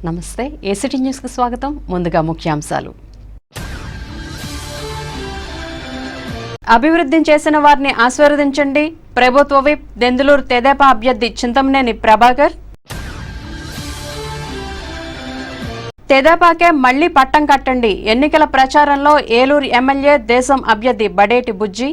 నమస్తే ACT news కు స్వాగతం. ముందుగా ముఖ్యాంశాలు. అభివృద్ధి చేసిన వారిని ఆశీర్వదించండి. ప్రభుత్వ విప్ దెందులూరు తెదేపా అభ్యర్థి చింతమనేని ప్రభాకర్. తెదేపాకే మళ్లీ పట్టం కట్టండి. ఎన్నికల ప్రచారంలో ఏలూరు ఎమ్మెల్యే దేశం అభ్యర్థి బడేటి బుజ్జి.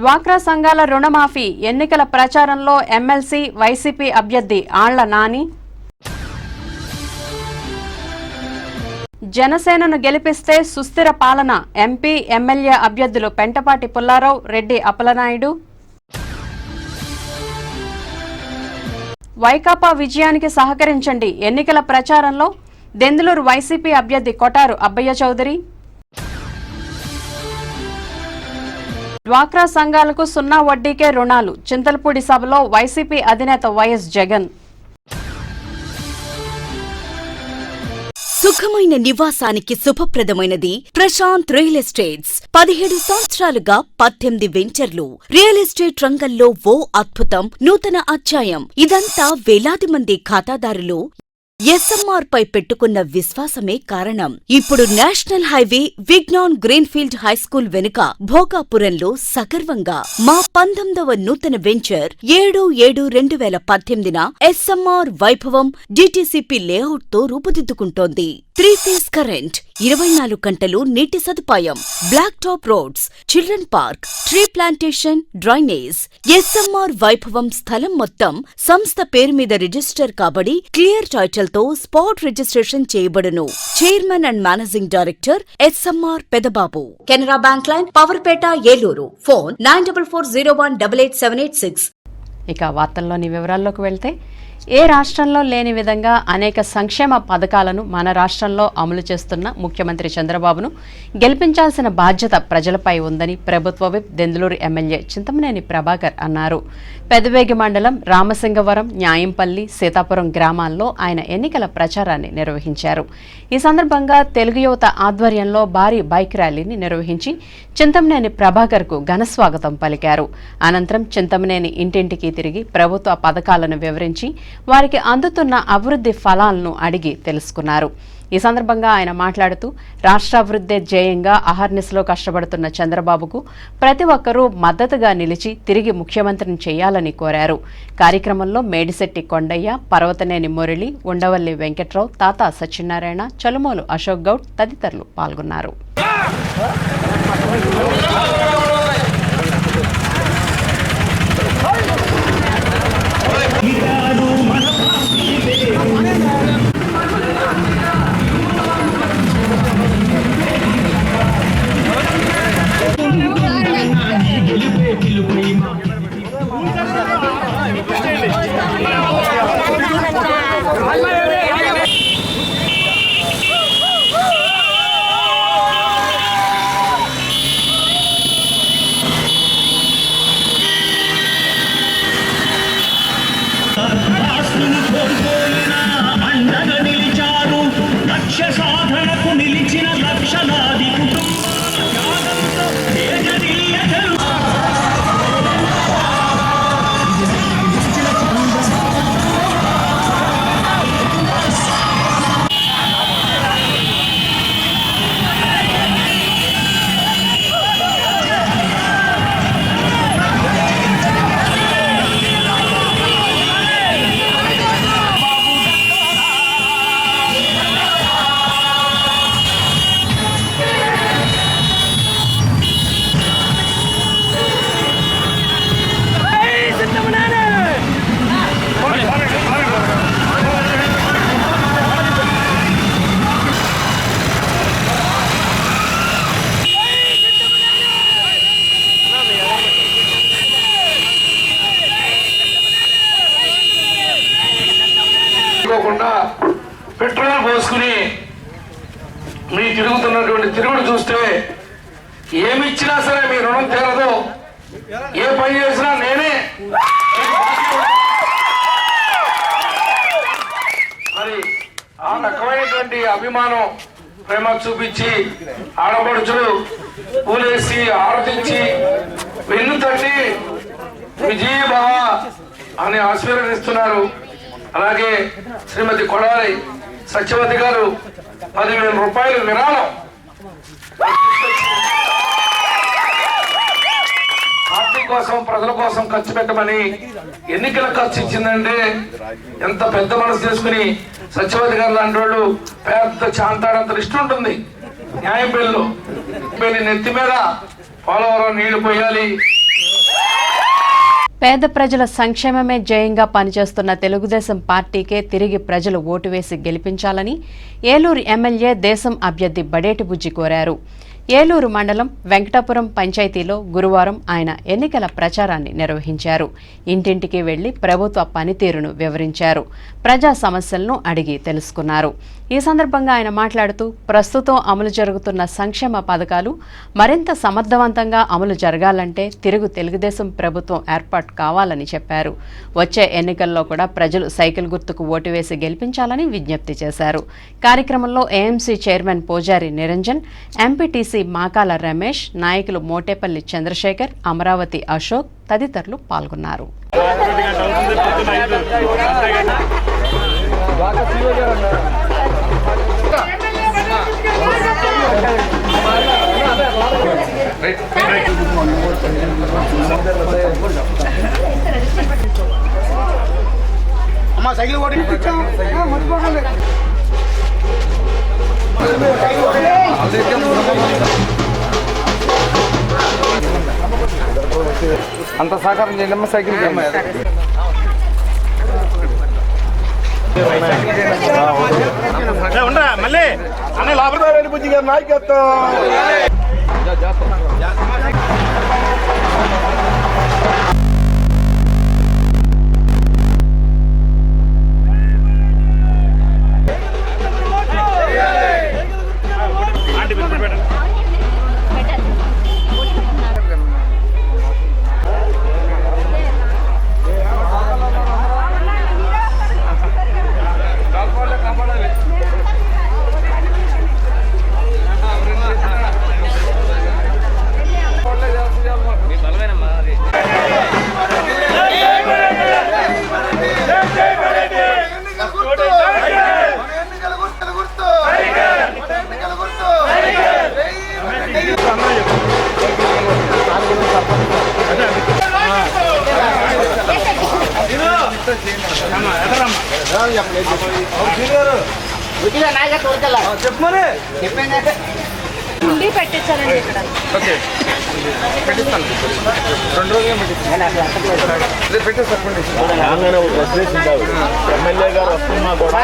డ్వాక్రా సంఘాల రుణమాఫీ ఎన్నికల ప్రచారంలో ఎమ్మెల్సీ వైసీపీ అభ్యర్థి ఆళ్ల నాని. జనసేనను గెలిపిస్తే సుస్థిర పాలన ఎంపీ ఎమ్మెల్యే అభ్యర్థులు పెంటపాటి పుల్లారావు, రెడ్డి అప్పలనాయుడు. వైకాపా విజయానికి సహకరించండి. ఎన్నికల ప్రచారంలో దెందులూరు వైసీపీ అభ్యర్థి కొటారు అబ్బయ్య చౌదరి. డ్వాక్రా సంఘాలకు 0 వడ్డీకే రుణాలు చింతలపూడి సభలో వైసీపీ అధినేత వైఎస్ జగన్. సుఖమైన నివాసానికి శుభప్రదమైనది ప్రశాంత్ రియల్ ఎస్టేట్స్. 17 సంవత్సరాలుగా 18 వెంచర్లు. రియల్ ఎస్టేట్ రంగంలో ఓ అద్భుతం, నూతన అధ్యాయం. ఇదంతా వేలాది మంది ఖాతాదారులు ఎస్ఎంఆర్ పై పెట్టుకున్న విశ్వాసమే కారణం. ఇప్పుడు national highway Vignan Greenfield High School వెనుక భోగాపురంలో సగర్వంగా మా 19వ నూతన వెంచర్ 7/7/2018న ఎస్ఎంఆర్ వైభవం డిటిసిపి లేఅవుట్ తో రూపుదిద్దుకుంటోంది. 3 ఫేజ్ కరెంట్, 24 గంటలు నీటి సదుపాయం, black top roads, children park, tree plantation, drainage. SMR Vaibhavam స్థలం మొత్తం సంస్థ పేరు మీద రిజిస్టర్ కాబడి క్లియర్ టైటిల్ తో స్పాట్ రిజిస్ట్రేషన్ చేయబడును. Chairman and managing director SMR Pedababu. Canara bank line, Powerpet, Eluru. Phone 9440188786. ఇక వార్తల్లోని వివరాల్లోకి వెళ్తే, ఏ రాష్ట్రంలో లేని విధంగా అనేక సంక్షేమ పథకాలను మన రాష్ట్రంలో అమలు చేస్తున్న ముఖ్యమంత్రి చంద్రబాబును గెలిపించాల్సిన బాధ్యత ప్రజలపై ఉందని ప్రభుత్వ విప్ దెందులూరు ఎమ్మెల్యే చింతమనేని ప్రభాకర్ అన్నారు. పెదవేగి మండలం రామసింగవరం, న్యాయంపల్లి, సీతాపురం గ్రామాల్లో ఆయన ఎన్నికల ప్రచారాన్ని నిర్వహించారు. ఈ సందర్భంగా తెలుగు యువత ఆధ్వర్యంలో భారీ బైక్ ర్యాలీని నిర్వహించి చింతమనేని ప్రభాకర్ కు ఘనస్వాగతం పలికారు. అనంతరం చింతమనేని ఇంటింటికి తిరిగి ప్రభుత్వ పథకాలను వివరించి వారికి అందుతున్న అభివృద్ధి ఫలాలను అడిగి తెలుసుకున్నారు. ఈ సందర్భంగా ఆయన మాట్లాడుతూ, రాష్ట్రాభివృద్ధి ధ్యేయంగా అహర్నిశలో కష్టపడుతున్న చంద్రబాబుకు ప్రతి ఒక్కరూ మద్దతుగా నిలిచి తిరిగి ముఖ్యమంత్రిని చేయాలని కోరారు. కార్యక్రమంలో మేడిశెట్టి కొండయ్య, పర్వతనేని మురళి, ఉండవల్లి వెంకట్రావు, తాత సత్యనారాయణ, చలుమోలు అశోక్ గౌడ్ తదితరులు పాల్గొన్నారు. పెట్రోల్ పోసుకుని మీ తిరుగుతున్నటువంటి తిరుగుడు చూస్తే ఏమిచ్చినా సరే మీ రుణం తీరదు. ఏ పని చేసినా నేనే. మరి ఆ రకమైనటువంటి అభిమానం, ప్రేమ చూపించి ఆడపడుచులు పూలేసి ఆరతించి వెన్ను తట్టి విజయభవ అని ఆశీర్వదిస్తున్నారు. అలాగే శ్రీమతి కొడాలి సత్యవతి గారు 10,000 రూపాయలు విరాళం పార్టీ కోసం ప్రజల కోసం ఖర్చు పెట్టమని ఎన్నికల ఖర్చు ఇచ్చిందంటే ఎంత పెద్ద మనసు చేసుకుని సత్యవతి గారు లాంటి వాళ్ళు పెద్ద చాంతాడంత లిస్టు ఉంటుంది. న్యాయం బిల్లు నెత్తి మీద పోలవరం నీళ్లు పోయాలి. పేద ప్రజల సంక్షేమమే జయంగా పనిచేస్తున్న తెలుగుదేశం పార్టీకే తిరిగి ప్రజలు ఓటు వేసి గెలిపించాలని ఏలూరు ఎమ్మెల్యే దేశం అభ్యర్థి బడేటి బుజ్జి కోరారు. ఏలూరు మండలం వెంకటాపురం పంచాయతీలో గురువారం ఆయన ఎన్నికల ప్రచారాన్ని నిర్వహించారు. ఇంటింటికి వెళ్లి ప్రభుత్వ పనితీరును వివరించారు. ప్రజా సమస్యలను అడిగి తెలుసుకున్నారు. ఈ సందర్భంగా ఆయన మాట్లాడుతూ ప్రస్తుతం అమలు జరుగుతున్న సంక్షేమ పథకాలు మరింత సమర్థవంతంగా అమలు జరగాలంటే తెలుగుదేశం ప్రభుత్వం ఏర్పాటు కావాలని చెప్పారు. వచ్చే ఎన్నికల్లో కూడా ప్రజలు సైకిల్ గుర్తుకు ఓటు వేసి గెలిపించాలని విజ్ఞప్తి చేశారు. కార్యక్రమంలో ఏఎంసీ చైర్మన్ పూజారి నిరంజన్, ఎంపీటీసీ మాకాల రమేష్, నాయకులు మోటేపల్లి చంద్రశేఖర్, అమరావతి అశోక్ తదితరులు పాల్గొన్నారు. అమ్మా సైకిల్ అంత సహకారం చేయండి అమ్మ. సైకిల్ మళ్ళీ అన్న లాభదారు బుజ్జి గారు నాయకత్వం. చెప్పమని పెట్టించారండి ఇక్కడ. ఓకే పెట్టిస్తాను. 2 రోజులు పెట్టేస్తాను. ఎమ్మెల్యే గారు వస్తున్నా కూడా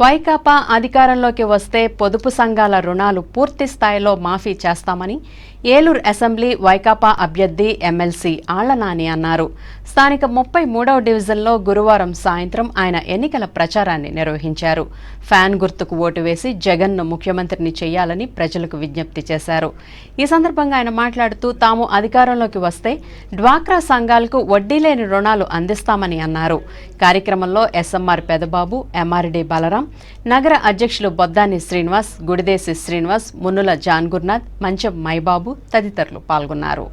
వైకాపా అధికారంలోకి వస్తే పొదుపు సంఘాల రుణాలు పూర్తి స్థాయిలో మాఫీ చేస్తామని ఏలూరు అసెంబ్లీ వైకాపా అభ్యర్థి ఎమ్మెల్సీ ఆళ్లనాని అన్నారు. స్థానిక 33వ డివిజన్లో గురువారం సాయంత్రం ఆయన ఎన్నికల ప్రచారాన్ని నిర్వహించారు. ఫ్యాన్ గుర్తుకు ఓటు వేసి జగన్ను ముఖ్యమంత్రిని చేయాలని ప్రజలకు విజ్ఞప్తి చేశారు. ఈ సందర్భంగా ఆయన మాట్లాడుతూ తాము అధికారంలోకి వస్తే డ్వాక్రా సంఘాలకు వడ్డీ లేని రుణాలు అందిస్తామని అన్నారు. కార్యక్రమంలో ఎస్ఎంఆర్ పెదబాబు, ఎంఆర్డి బలరాం, నగర అధ్యక్షులు బొద్దాని శ్రీనివాస్, గుడిదేశి శ్రీనివాస్, మున్నుల జాన్ గురునాథ్, మంచం మైబాబు తదితరులు పాల్గొన్నారు.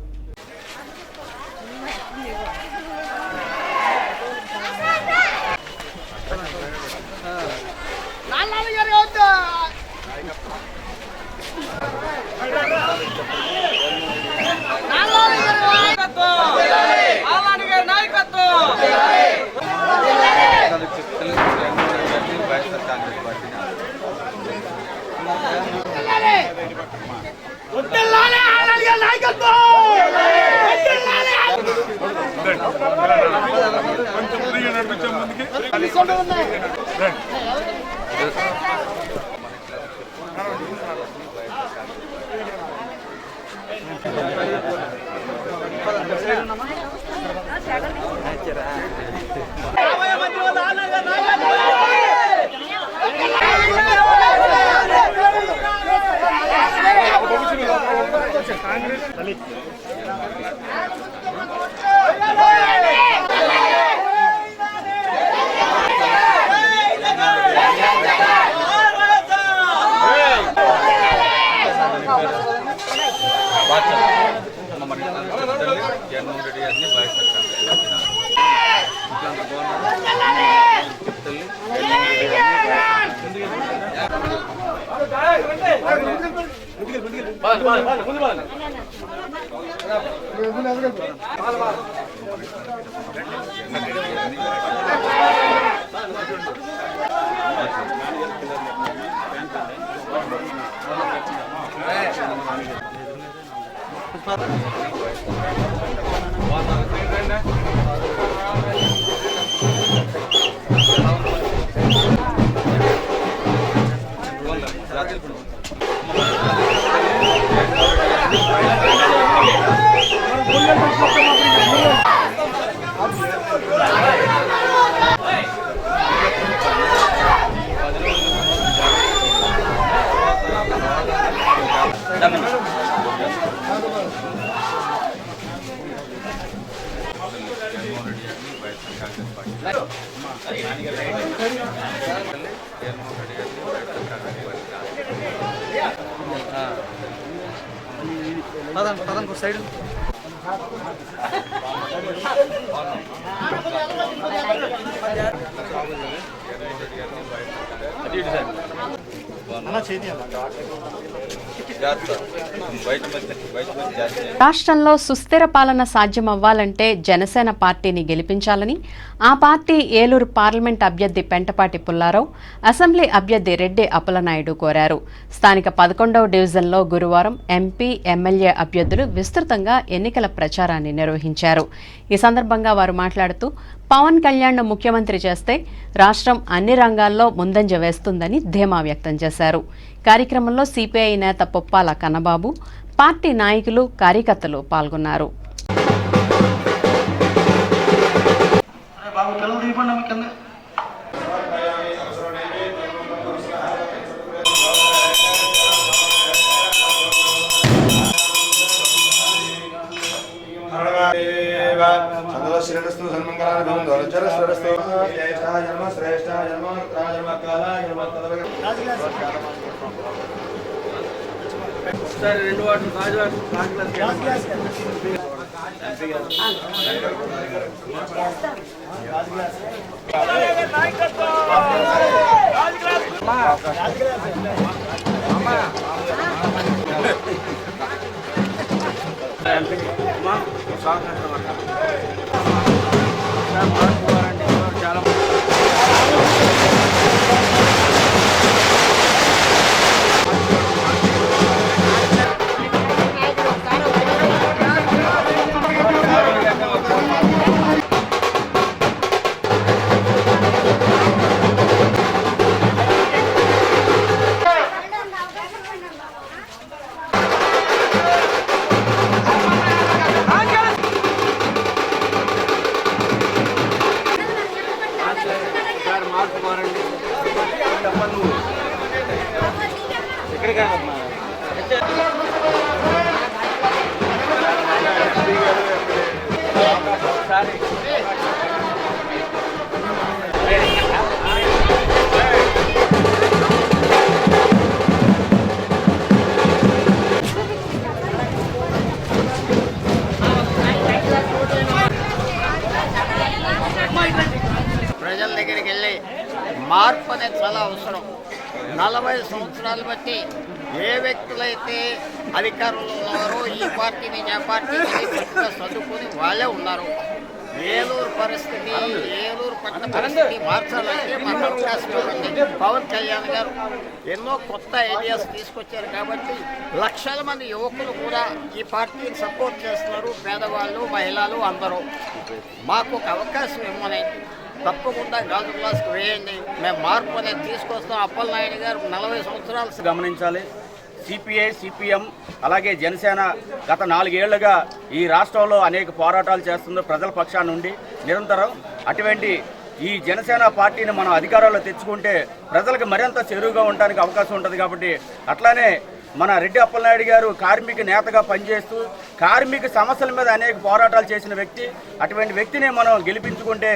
సైడ్ రాష్ట్రంలో సుస్థిర పాలన సాధ్యమవ్వాలంటే జనసేన పార్టీని గెలిపించాలని ఆ పార్టీ ఏలూరు పార్లమెంట్ అభ్యర్థి పెంటపాటి పుల్లారావు, అసెంబ్లీ అభ్యర్థి రెడ్డి అప్పలనాయుడు కోరారు. స్థానిక 11వ డివిజన్లో గురువారం ఎంపీ, ఎమ్మెల్యే అభ్యర్థులు విస్తృతంగా ఎన్నికల ప్రచారాన్ని నిర్వహించారు. ఈ సందర్భంగా వారు మాట్లాడుతూ పవన్ కళ్యాణ్ను ముఖ్యమంత్రి చేస్తే రాష్ట్రం అన్ని రంగాల్లో ముందంజ వేస్తుందని ధీమా వ్యక్తం చేశారు. కార్యక్రమంలో సిపిఐ నేత పొప్పాల కన్నబాబు, పార్టీ నాయకులు, కార్యకర్తలు పాల్గొన్నారు. శ్రేష్ఠ జన్మ శ్రేష్ఠ జన్మ జన్మ కాల జన్మ సరే 2 వాటర్ చాలా ప్రజల దగ్గరికి వెళ్ళి మార్పు అనేది చాలా అవసరం. 40 సంవత్సరాలు బట్టి ఏ వ్యక్తులైతే అధికారంలో ఉన్నారో ఈ పార్టీ నుంచి ఆ పార్టీ చదువుకొని వాళ్ళే ఉన్నారు. ఏలూరు పరిస్థితి, ఏలూరు పట్టణ పరిస్థితి మార్చాలంటే మాకు అవకాశం ఉంది. పవన్ కళ్యాణ్ గారు ఎన్నో కొత్త ఐడియాస్ తీసుకొచ్చారు కాబట్టి లక్షల మంది యువకులు కూడా ఈ పార్టీని సపోర్ట్ చేస్తున్నారు. పేదవాళ్ళు, మహిళలు అందరూ మాకు ఒక అవకాశం ఇవ్వమని తప్పకుండా గాజు గ్లాస్కి వేయండి. మేము మార్పు అనేది తీసుకొస్తాం. అప్పలనాయుడు గారు 40 సంవత్సరాలు గమనించాలి. సిపిఐ, సిపిఎం అలాగే జనసేన గత 4 ఏళ్లుగా ఈ రాష్ట్రంలో అనేక పోరాటాలు చేస్తుంది ప్రజల పక్షాన నుండి నిరంతరం. అటువంటి ఈ జనసేన పార్టీని మనం అధికారంలో తెచ్చుకుంటే ప్రజలకు మరింత చేరువుగా ఉండడానికి అవకాశం ఉంటుంది. కాబట్టి అట్లానే మన రెడ్డి అప్పలనాయుడు గారు కార్మిక నేతగా పనిచేస్తూ కార్మిక సమస్యల మీద అనేక పోరాటాలు చేసిన వ్యక్తి. అటువంటి వ్యక్తిని మనం గెలిపించుకుంటే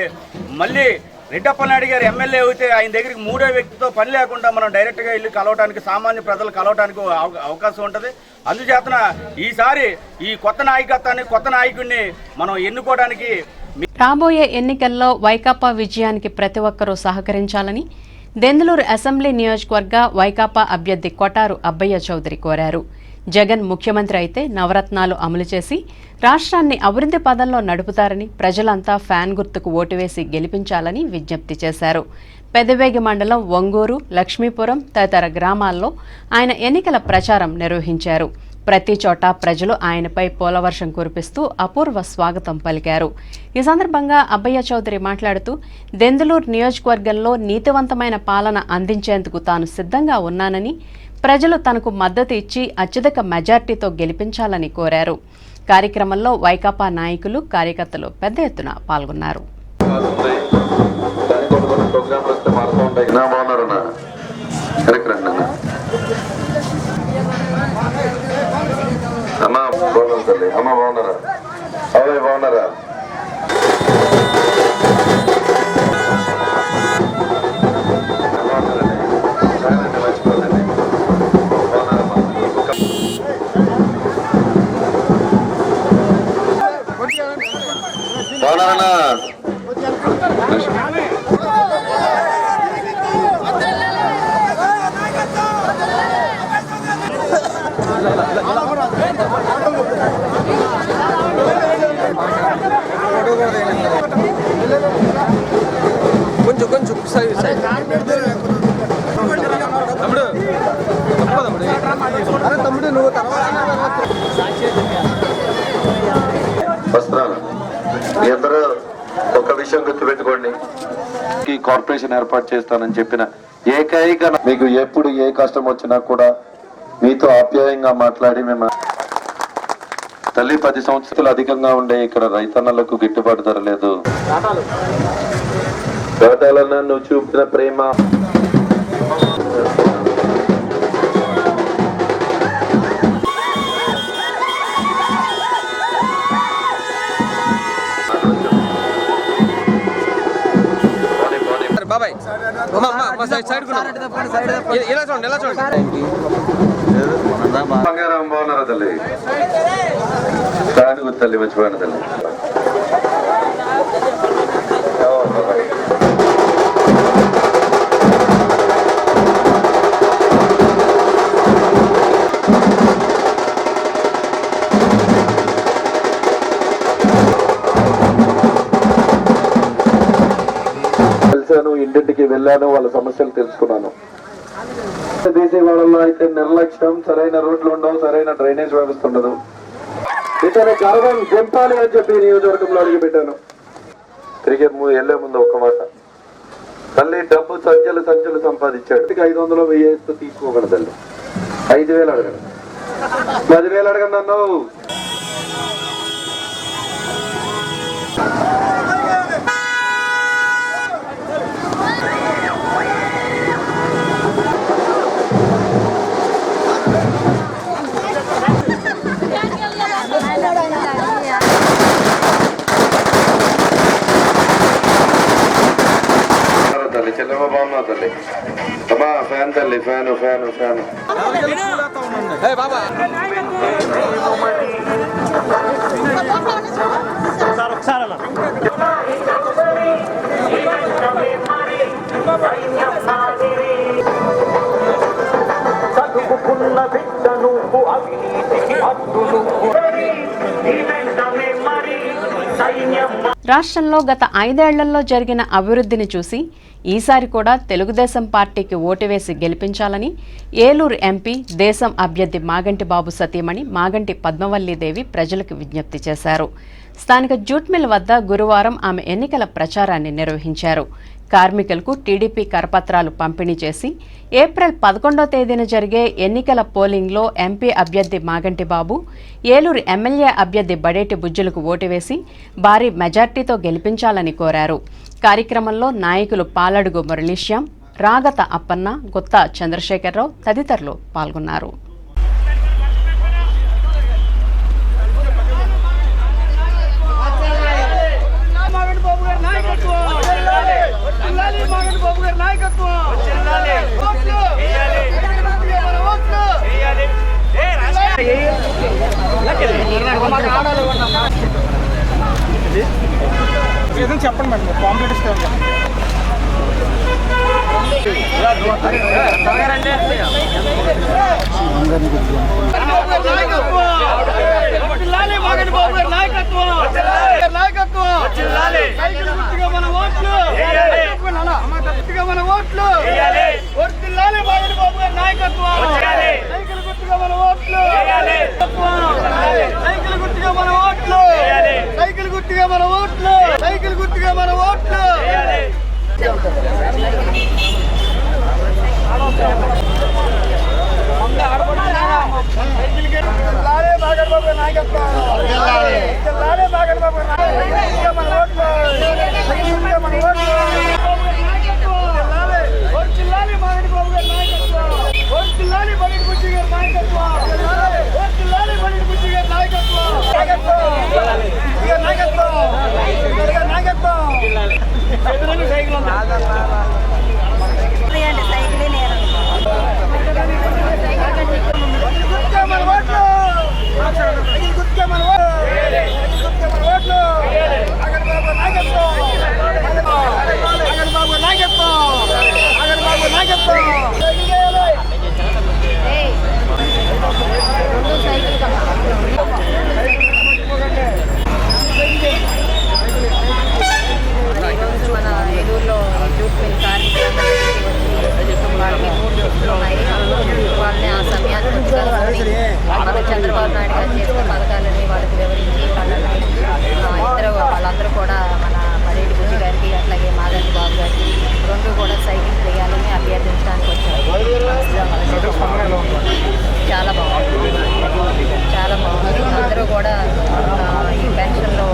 మళ్ళీ రెడ్డి అప్పలనాయుడు గారు ఎమ్మెల్యే అయితే ఆయన దగ్గరికి 3వ వ్యక్తితో పని లేకుండా మనం డైరెక్ట్గా వెళ్ళి కలవడానికి, సామాన్య ప్రజలు కలవడానికి అవకాశం ఉంటుంది. అందుచేతన ఈసారి ఈ కొత్త నాయకత్వాన్ని, కొత్త నాయకుడిని మనం ఎన్నుకోవడానికి రాబోయే ఎన్నికల్లో వైకాపా విజయానికి ప్రతి ఒక్కరూ సహకరించాలని దెందులూరు అసెంబ్లీ నియోజకవర్గ వైకాపా అభ్యర్థి కొటారు అబ్బయ్య చౌదరి కోరారు. జగన్ ముఖ్యమంత్రి అయితే నవరత్నాలు అమలు చేసి రాష్ట్రాన్ని అభివృద్ధి పదంలో నడుపుతారని, ప్రజలంతా ఫ్యాన్ గుర్తుకు ఓటు వేసి గెలిపించాలని విజ్ఞప్తి చేశారు. పెదవేగి మండలం ఒంగూరు, లక్ష్మీపురం తదితర గ్రామాల్లో ఆయన ఎన్నికల ప్రచారం నిర్వహించారు. ప్రతి చోట ప్రజలు ఆయనపై పూలవర్షం కురిపిస్తూ అపూర్వ స్వాగతం పలికారు. ఈ సందర్భంగా అబ్బయ్య చౌదరి మాట్లాడుతూ దెందులూరు నియోజకవర్గంలో నీతివంతమైన పాలన అందించేందుకు తాను సిద్ధంగా ఉన్నానని, ప్రజలు తనకు మద్దతు ఇచ్చి అత్యధిక మెజార్టీతో గెలిపించాలని కోరారు. కార్యక్రమంలో వైకాపా నాయకులు, కార్యకర్తలు పెద్ద ఎత్తున పాల్గొన్నారు. అమ్మా బాగున్నాను తల్లి. అమ్మ బాగున్నారా? అవునా బాగున్నారా? బాగున్నారన్నా? కొంచెం తమ్ముడు నువ్వు వస్తున్నాను. మీ అందరూ ఒక విషయం గుర్తుపెట్టుకోండి. కార్పొరేషన్ ఏర్పాటు చేస్తానని చెప్పిన ఏకైక మీకు ఎప్పుడు ఏ కష్టం వచ్చినా కూడా మీతో ఆప్యాయంగా మాట్లాడి మేము తల్లి 10 సంవత్సరాలు అధికంగా ఉండే ఇక్కడ రైతన్నలకు గిట్టుబాటు ధర లేదు. ఘాటాలన్నా నువ్వు చూపిన ప్రేమ బాబాయ్ బంగారం బాగున్నారా తల్లి? దాని గుర్తు తల్లి, మర్చిపోయిన తల్లి. ఇంటింటికి వెళ్ళాను, వాళ్ళ సమస్యలు తెలుసుకున్నాను. దేశీవాడల్లో అయితే నిర్లక్ష్యం, సరైన రోడ్లు ఉండవు, సరైన డ్రైనేజ్ వ్యవస్థ ఉండదు. ఇతని గర్వం దింపాలి అని చెప్పి నియోజకవర్గంలో అడిగి పెట్టాను. తిరిగే వెళ్లే ముందు ఒక్క మాట, తల్లి డబ్బు సంచులు సంపాదించాడు. 500 1000 తీసుకోగలదు తల్లి. 5000 అడగను, 10,000 అడగను అన్నావు. చెల్లెమ్మ బాగున్నా తల్లి? అమ్మా ఫ్యాన్ తల్లి, ఫ్యాను. రాష్ట్రంలో గత 5 ఏళ్లలో జరిగిన అభివృద్ధిని చూసి ఈసారి కూడా తెలుగుదేశం పార్టీకి ఓటు వేసి గెలిపించాలని ఏలూరు ఎంపీ, దేశం అభ్యర్థి మాగంటి బాబు సతీమణి మాగంటి పద్మవల్లీదేవి ప్రజలకు విజ్ఞప్తి చేశారు. స్థానిక జూట్ మిల్ వద్ద గురువారం ఆమె ఎన్నికల ప్రచారాన్ని నిర్వహించారు. కార్మికులకు టీడీపీ కరపత్రాలు పంపిణీ చేసి ఏప్రిల్ 11వ తేదీన జరిగే ఎన్నికల పోలింగ్లో ఎంపీ అభ్యర్థి మాగంటి బాబు, ఏలూరు ఎమ్మెల్యే అభ్యర్థి బడేటి బుజ్జులకు ఓటు వేసి భారీ మెజార్టీతో గెలిపించాలని కోరారు. కార్యక్రమంలో నాయకులు పాలడుగు మురళీశ్యాం, రాగత అప్పన్న, గుత్తా చంద్రశేఖరరావు తదితరులు పాల్గొన్నారు. చెప్పండి మేడం, కాంప్లీట్ ఇస్తాం. చంద్రబాబు నాయుడు గారు చేసిన పథకాలని వాళ్ళకి వివరించి వాళ్ళందరూ కూడా మన బడేటి బుజ్జి గారికి అట్లాగే మాగంటి బాబు గారికి రెండు కూడా సైకిల్ వేయాలని అభ్యర్థించడానికి వచ్చారు. చాలా బాగుంది, చాలా బాగుంది. అందరూ కూడా ఈ పెన్షన్లో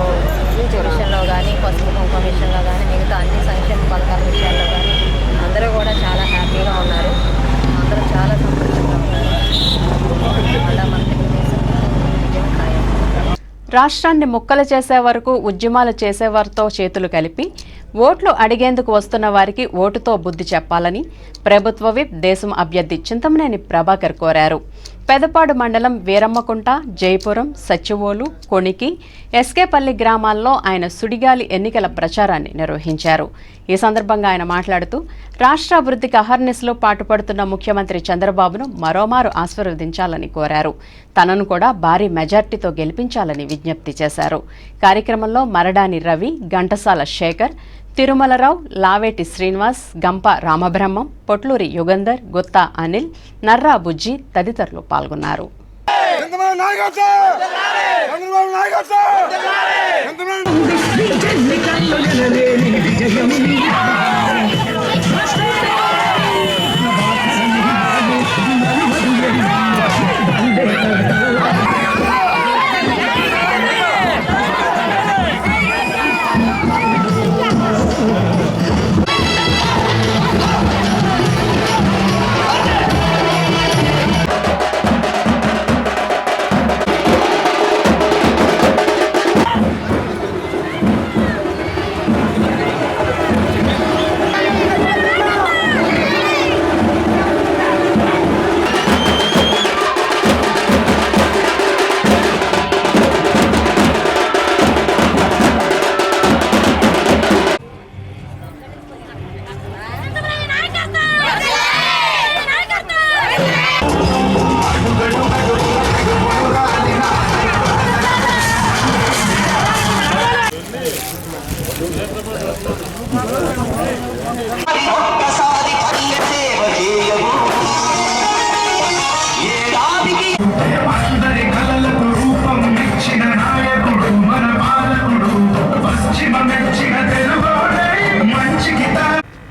విషయంలో కానీ, పసుపు కుంకుమ విషయంలో కానీ, మిగతా అన్ని సంక్షేమ పథకాల విషయాల్లో కానీ అందరూ కూడా చాలా హ్యాపీగా ఉన్నారు. అందరూ చాలా సంతోషంగా ఉన్నారు. అలా మన రాష్ట్రాన్ని ముక్కలు చేసే వరకు ఉద్యమాలు చేసేవారితో చేతులు కలిపి ఓట్లు అడిగేందుకు వస్తున్న వారికి ఓటుతో బుద్ధి చెప్పాలని ప్రభుత్వ విప్ దేశం అభ్యర్థి చింతమనేని ప్రభాకర్ కోరారు. పెదపాడు మండలం వీరమ్మకుంట, జైపురం, సచ్చివోలు, కొణికి, ఎస్కేపల్లి గ్రామాల్లో ఆయన సుడిగాలి ఎన్నికల ప్రచారాన్ని నిర్వహించారు. ఈ సందర్భంగా ఆయన మాట్లాడుతూ రాష్ట్ర అభివృద్ధికి అహర్నిశలు పాటుపడుతున్న ముఖ్యమంత్రి చంద్రబాబును మరోమారు ఆశీర్వదించాలని కోరారు. తనను కూడా భారీ మెజార్టీతో గెలిపించాలని విజ్ఞప్తి చేశారు. కార్యక్రమంలో మరడాని రవి, ఘంటసాల శేఖర్, తిరుమలరావు, లావేటి శ్రీనివాస్, గంప రామబ్రహ్మం, పొట్లూరి యుగంధర్, గుత్తా అనిల్, నర్రా బుజ్జి తదితరులు పాల్గొన్నారు. అందరి కళలకు రూపం ఇచ్చిన నాయకుడు మన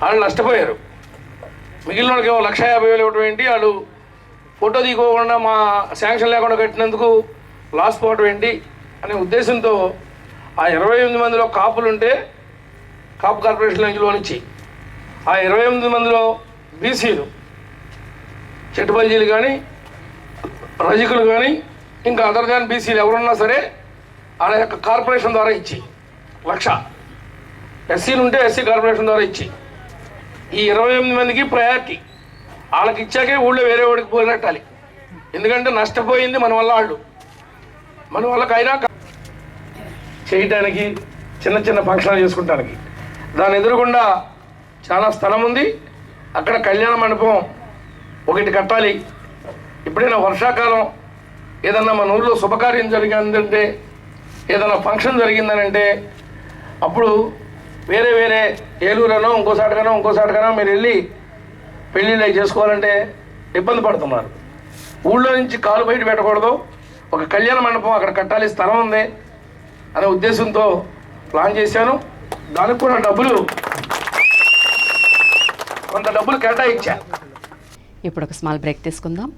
వాళ్ళు నష్టపోయారు. మిగిలిన వాళ్ళకి 1,50,000 ఇవ్వడం ఏంటి, వాళ్ళు ఫోటో దిగకుండా మా శాంక్షన్ లేకుండా కట్టినందుకు లాస్ పోవడం ఏంటి అనే ఉద్దేశంతో ఆ 28 మందిలో కాపులుంటే కాపు కార్పొరేషన్ నుంచి లోన్ ఇచ్చి ఆ 28 మందిలో బీసీలు చెట్టుబల్జీలు కానీ రజకులు కానీ ఇంకా అదర్ దాన్ బీసీలు ఎవరున్నా సరే వాళ్ళ యొక్క కార్పొరేషన్ ద్వారా ఇచ్చి 1,00,000 ఎస్సీలు ఉంటే ఎస్సీ కార్పొరేషన్ ద్వారా ఇచ్చి ఈ 28 మందికి ప్రయారిటీ వాళ్ళకి ఇచ్చాకే ఊళ్ళో వేరే వాడికి పోగొట్టాలి. ఎందుకంటే నష్టపోయింది మన వల్ల, వాళ్ళు మన వాళ్ళకైనా చేయటానికి చిన్న చిన్న ఫంక్షన్లు చేసుకుంటానికి. దాని ఎదురుగుండా చాలా స్థలం ఉంది, అక్కడ కళ్యాణ మండపం ఒకటి కట్టాలి. ఎప్పుడైనా వర్షాకాలం ఏదన్నా మన ఊళ్ళో శుభకార్యం జరిగిందంటే, ఏదైనా ఫంక్షన్ జరిగిందనంటే అప్పుడు వేరే వేరే ఏలూరునో ఇంకోసాటిగానో మీరు వెళ్ళి పెళ్ళిళ్ళు అవి చేసుకోవాలంటే ఇబ్బంది పడుతున్నారు. ఊళ్ళో నుంచి కాలు బయట పెట్టకూడదు, ఒక కళ్యాణ మండపం అక్కడ కట్టాలి, స్థలం ఉంది అనే ఉద్దేశంతో ప్లాన్ చేశాను. దానికి కూడా కొంత డబ్బులు కేటాయించా. ఇప్పుడు ఒక స్మాల్ బ్రేక్ తీసుకుందాం.